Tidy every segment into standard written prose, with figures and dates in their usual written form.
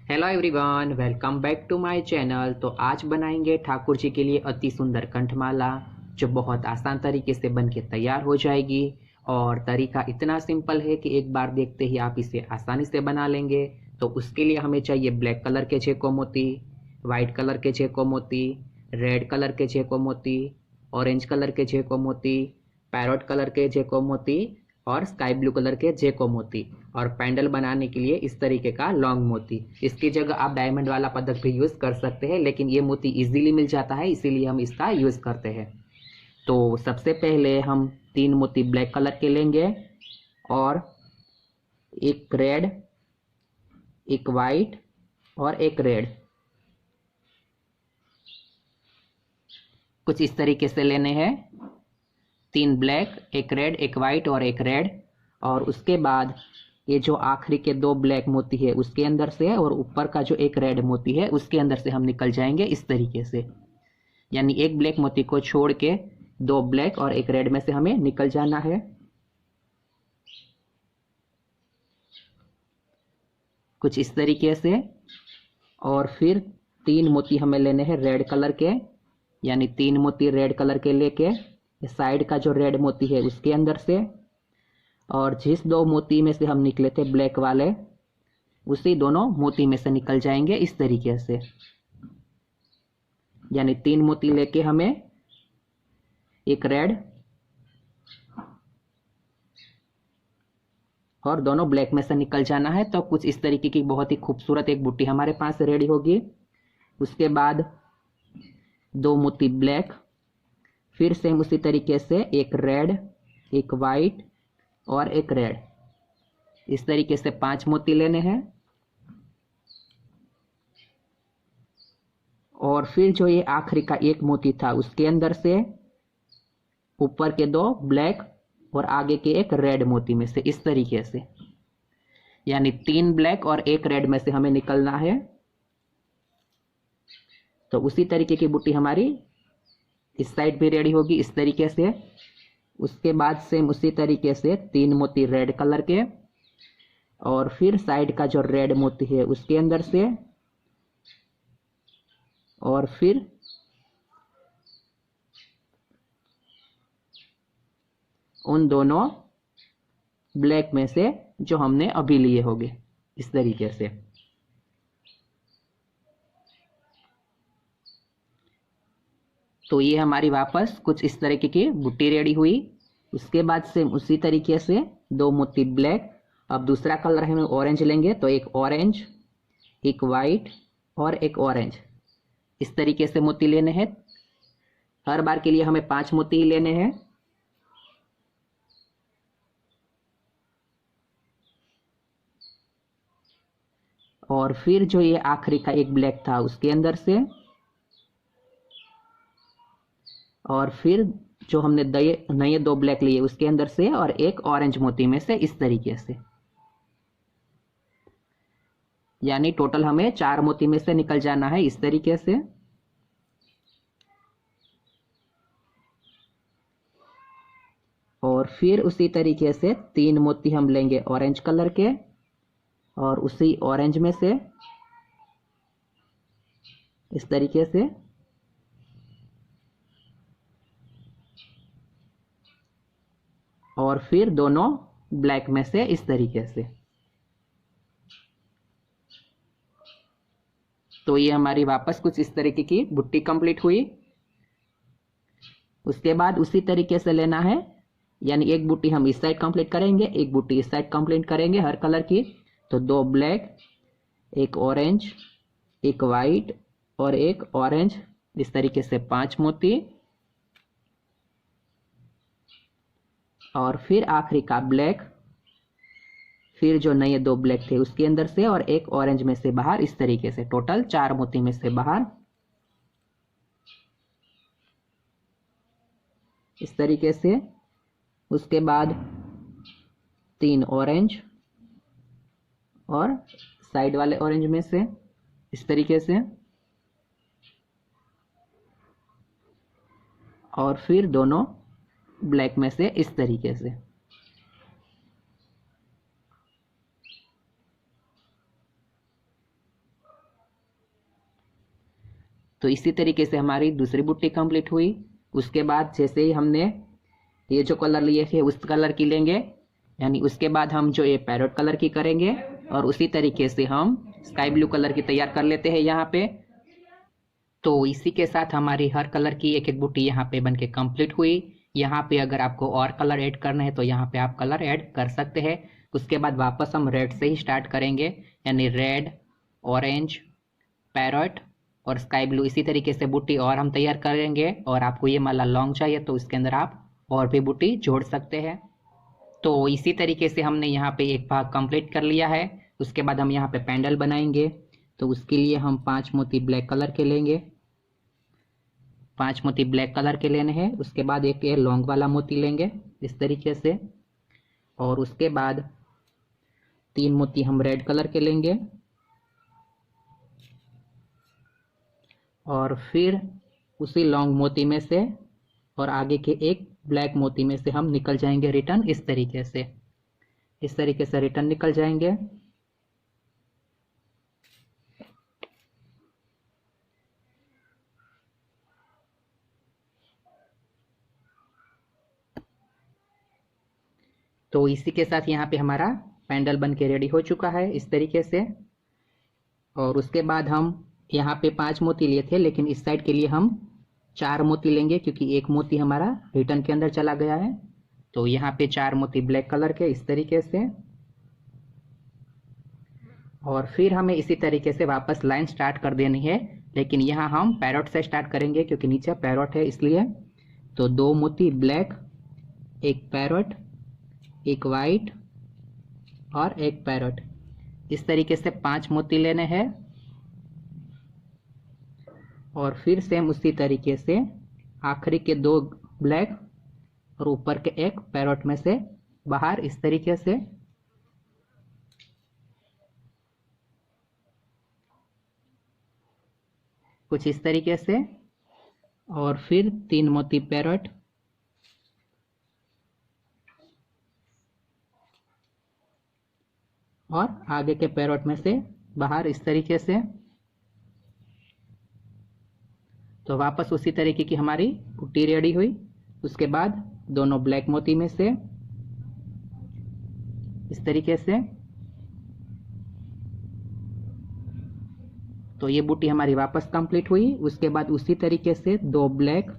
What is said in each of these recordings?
Hello everyone, welcome back to my channel. तो आज बनाएंगे ठाकुर जी के लिए अति सुंदर कंठमाला, जो बहुत आसान तरीके से बन के तैयार हो जाएगी। और तरीका इतना सिंपल है कि एक बार देखते ही आप इसे आसानी से बना लेंगे। तो उसके लिए हमें चाहिए ब्लैक कलर के छेको मोती, वाइट कलर के छेको मोती, रेड कलर के छेको मोती, ऑरेंज कलर के छेको मोती, पैरोट कलर के छेको मोती और स्काई ब्लू कलर के जेको मोती। और पैंडल बनाने के लिए इस तरीके का लॉन्ग मोती। इसकी जगह आप डायमंड वाला पदक भी यूज़ कर सकते हैं, लेकिन ये मोती इजीली मिल जाता है, इसीलिए हम इसका यूज़ करते हैं। तो सबसे पहले हम 3 मोती ब्लैक कलर के लेंगे और एक रेड, एक वाइट और एक रेड, कुछ इस तरीके से लेने हैं। 3 ब्लैक, एक रेड, एक वाइट और एक रेड। और उसके बाद ये जो आखिरी के 2 ब्लैक मोती है उसके अंदर से, और ऊपर का जो एक रेड मोती है उसके अंदर से हम निकल जाएंगे इस तरीके से। यानी एक ब्लैक मोती को छोड़ के 2 ब्लैक और एक रेड में से हमें निकल जाना है, कुछ इस तरीके से। और फिर 3 मोती हमें लेने हैं रेड कलर के, यानी 3 मोती रेड कलर के लेके साइड का जो रेड मोती है उसके अंदर से, और जिस 2 मोती में से हम निकले थे ब्लैक वाले, उसी दोनों मोती में से निकल जाएंगे इस तरीके से। यानी 3 मोती लेके हमें एक रेड और दोनों ब्लैक में से निकल जाना है। तो कुछ इस तरीके की बहुत ही खूबसूरत एक बूटी हमारे पास रेडी होगी। उसके बाद 2 मोती ब्लैक, फिर सेम उसी तरीके से एक रेड, एक वाइट और एक रेड, इस तरीके से 5 मोती लेने हैं। और फिर जो ये आखिरी का एक मोती था उसके अंदर से ऊपर के 2 ब्लैक और आगे के एक रेड मोती में से इस तरीके से, यानी 3 ब्लैक और एक रेड में से हमें निकलना है। तो उसी तरीके की बूटी हमारी इस साइड भी रेडी होगी इस तरीके से। उसके बाद सेम उसी तरीके से 3 मोती रेड कलर के, और फिर साइड का जो रेड मोती है उसके अंदर से, और फिर उन दोनों ब्लैक में से जो हमने अभी लिए होंगे इस तरीके से। तो ये हमारी वापस कुछ इस तरीके की बूटी रेडी हुई। उसके बाद सेम उसी तरीके से 2 मोती ब्लैक, अब दूसरा कलर हम ऑरेंज लेंगे, तो एक ऑरेंज, एक वाइट और एक ऑरेंज, इस तरीके से मोती लेने हैं। हर बार के लिए हमें 5 मोती लेने हैं। और फिर जो ये आखिरी का एक ब्लैक था उसके अंदर से, और फिर जो हमने नए 2 ब्लैक लिए उसके अंदर से, और एक ऑरेंज मोती में से इस तरीके से। यानी टोटल हमें 4 मोती में से निकल जाना है इस तरीके से। और फिर उसी तरीके से 3 मोती हम लेंगे ऑरेंज कलर के, और उसी ऑरेंज में से इस तरीके से। और फिर दोनों ब्लैक में से इस तरीके से। तो ये हमारी वापस कुछ इस तरीके की बुट्टी कंप्लीट हुई। उसके बाद उसी तरीके से लेना है, यानी एक बूटी हम इस साइड कंप्लीट करेंगे, एक बूटी इस साइड कंप्लीट करेंगे हर कलर की। तो 2 ब्लैक, एक ऑरेंज, एक वाइट और एक ऑरेंज, इस तरीके से 5 मोती। और फिर आखिरी का ब्लैक, फिर जो नए 2 ब्लैक थे उसके अंदर से, और एक ऑरेंज में से बाहर, इस तरीके से टोटल 4 मोती में से बाहर इस तरीके से। उसके बाद 3 ऑरेंज और साइड वाले ऑरेंज में से इस तरीके से, और फिर दोनों ब्लैक में से इस तरीके से। तो इसी तरीके से हमारी दूसरी बुट्टी कंप्लीट हुई। उसके बाद जैसे ही हमने ये जो कलर लिए थे उस कलर की लेंगे, यानी उसके बाद हम जो ये पैरोट कलर की करेंगे और उसी तरीके से हम स्काई ब्लू कलर की तैयार कर लेते हैं यहाँ पे। तो इसी के साथ हमारी हर कलर की एक एक बूटी यहाँ पे बनके कंप्लीट हुई। यहाँ पे अगर आपको और कलर ऐड करना है तो यहाँ पे आप कलर ऐड कर सकते हैं। उसके बाद वापस हम रेड से ही स्टार्ट करेंगे, यानी रेड, ऑरेंज, पैरट और स्काई ब्लू, इसी तरीके से बूटी और हम तैयार करेंगे। और आपको ये माला लॉन्ग चाहिए तो इसके अंदर आप और भी बूटी जोड़ सकते हैं। तो इसी तरीके से हमने यहाँ पे एक भाग कंप्लीट कर लिया है। उसके बाद हम यहाँ पे पैंडल बनाएंगे। तो उसके लिए हम 5 मोती ब्लैक कलर के लेंगे, 5 मोती ब्लैक कलर के लेने हैं। उसके बाद एक ये लॉन्ग वाला मोती लेंगे इस तरीके से, और उसके बाद 3 मोती हम रेड कलर के लेंगे, और फिर उसी लॉन्ग मोती में से और आगे के एक ब्लैक मोती में से हम निकल जाएंगे रिटर्न इस तरीके से रिटर्न निकल जाएंगे। तो इसी के साथ यहाँ पे हमारा पैंडल बन के रेडी हो चुका है इस तरीके से। और उसके बाद हम यहाँ पे 5 मोती लिए थे, लेकिन इस साइड के लिए हम 4 मोती लेंगे क्योंकि एक मोती हमारा रिटर्न के अंदर चला गया है। तो यहाँ पे 4 मोती ब्लैक कलर के इस तरीके से, और फिर हमें इसी तरीके से वापस लाइन स्टार्ट कर देनी है, लेकिन यहाँ हम पैरोट से स्टार्ट करेंगे क्योंकि नीचे पैरोट है इसलिए। तो 2 मोती ब्लैक, एक पैरोट, एक वाइट और एक पैरोट, इस तरीके से 5 मोती लेने हैं। और फिर सेम उसी तरीके से आखिरी के 2 ब्लैक और ऊपर के एक पैरोट में से बाहर इस तरीके से, कुछ इस तरीके से, और फिर 3 मोती पैरोट, और आगे के पैरोट में से बाहर इस तरीके से। तो वापस उसी तरीके की हमारी पुट्टी रेडी हुई। उसके बाद दोनों ब्लैक मोती में से इस तरीके से, तो ये बूटी हमारी वापस कंप्लीट हुई। उसके बाद उसी तरीके से 2 ब्लैक,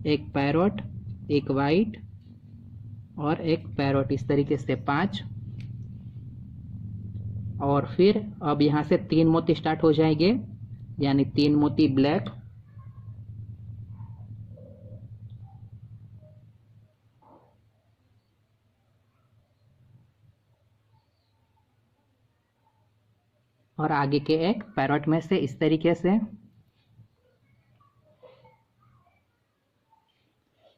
एक पैरोट, एक वाइट और एक पैरोट, इस तरीके से 5। और फिर अब यहाँ से 3 मोती स्टार्ट हो जाएंगे, यानी 3 मोती ब्लैक, और आगे के एक पैरोट में से इस तरीके से,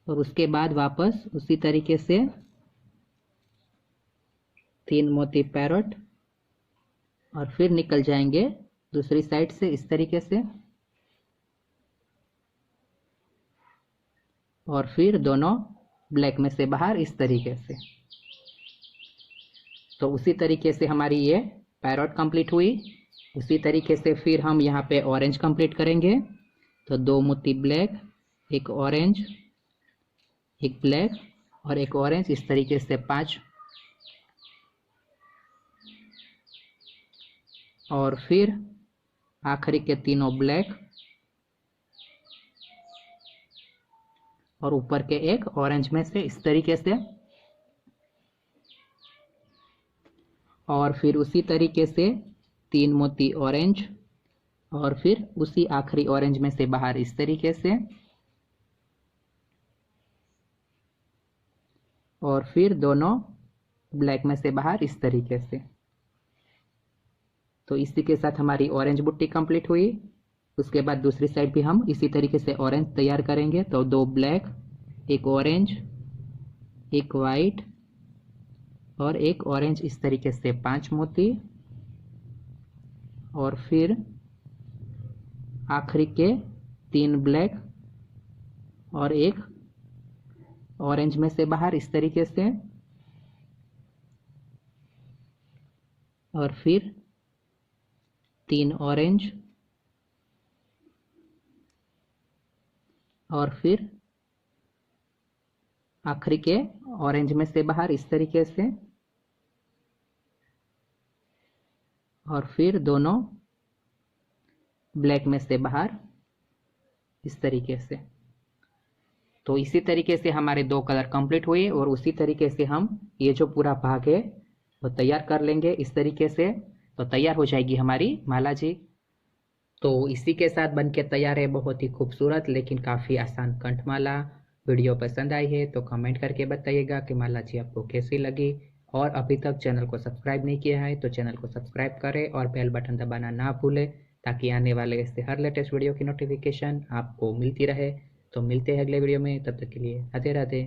और उसके बाद वापस उसी तरीके से 3 मोती पैरोट, और फिर निकल जाएंगे दूसरी साइड से इस तरीके से, और फिर दोनों ब्लैक में से बाहर इस तरीके से। तो उसी तरीके से हमारी ये पैरोट कंप्लीट हुई। उसी तरीके से फिर हम यहाँ पे ऑरेंज कंप्लीट करेंगे। तो 2 मोती ब्लैक, एक ऑरेंज, एक ब्लैक और एक ऑरेंज, इस तरीके से 5। और फिर आखिरी के तीनों ब्लैक और ऊपर के एक ऑरेंज में से इस तरीके से, और फिर उसी तरीके से 3 मोती ऑरेंज, और फिर उसी आखिरी ऑरेंज में से बाहर इस तरीके से, और फिर दोनों ब्लैक में से बाहर इस तरीके से। तो इसी के साथ हमारी ऑरेंज बुट्टी कंप्लीट हुई। उसके बाद दूसरी साइड भी हम इसी तरीके से ऑरेंज तैयार करेंगे। तो 2 ब्लैक, एक ऑरेंज, एक वाइट और एक ऑरेंज, इस तरीके से 5 मोती, और फिर आखिरी के 3 ब्लैक और एक ऑरेंज में से बाहर इस तरीके से, और फिर 3 ऑरेंज और फिर आखिरी के ऑरेंज में से बाहर इस तरीके से, और फिर दोनों ब्लैक में से बाहर इस तरीके से। तो इसी तरीके से हमारे 2 कलर कंप्लीट हुए और उसी तरीके से हम ये जो पूरा भाग है वो तैयार कर लेंगे इस तरीके से। तो तैयार हो जाएगी हमारी माला जी। तो इसी के साथ बन के तैयार है बहुत ही खूबसूरत लेकिन काफ़ी आसान कंठमाला। वीडियो पसंद आई है तो कमेंट करके बताइएगा कि माला जी आपको कैसी लगी। और अभी तक चैनल को सब्सक्राइब नहीं किया है तो चैनल को सब्सक्राइब करें और बेल बटन दबाना ना भूलें, ताकि आने वाले ऐसे हर लेटेस्ट वीडियो की नोटिफिकेशन आपको मिलती रहे। तो मिलते हैं अगले वीडियो में, तब तक के लिए राधे राधे।